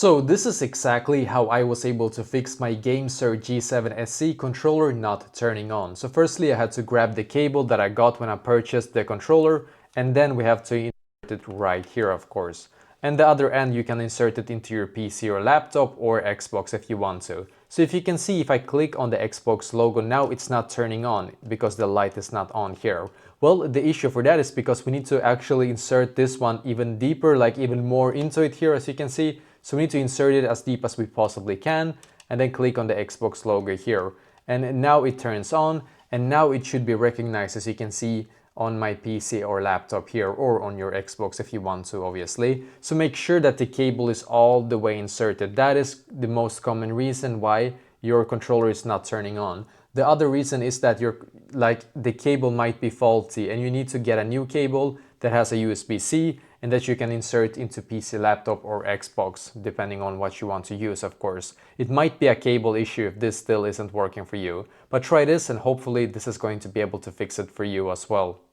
So this is exactly how I was able to fix my Gamesir G7 SE controller not turning on. So firstly I had to grab the cable that I got when I purchased the controller, and then we have to insert it right here, of course. And the other end you can insert it into your PC or laptop or Xbox if you want to. So if you can see, if I click on the Xbox logo now, it's not turning on because the light is not on here. Well, the issue for that is because we need to actually insert this one even deeper, like even more into it here, as you can see. So we need to insert it as deep as we possibly can, and then click on the Xbox logo here. And now it turns on, and now it should be recognized, as you can see, on my PC or laptop here, or on your Xbox if you want to, obviously. So make sure that the cable is all the way inserted. That is the most common reason why your controller is not turning on. The other reason is that the cable might be faulty, and you need to get a new cable that has a USB-C and that you can insert into PC, laptop or Xbox, depending on what you want to use, of course. It might be a cable issue if this still isn't working for you, but try this and hopefully this is going to be able to fix it for you as well.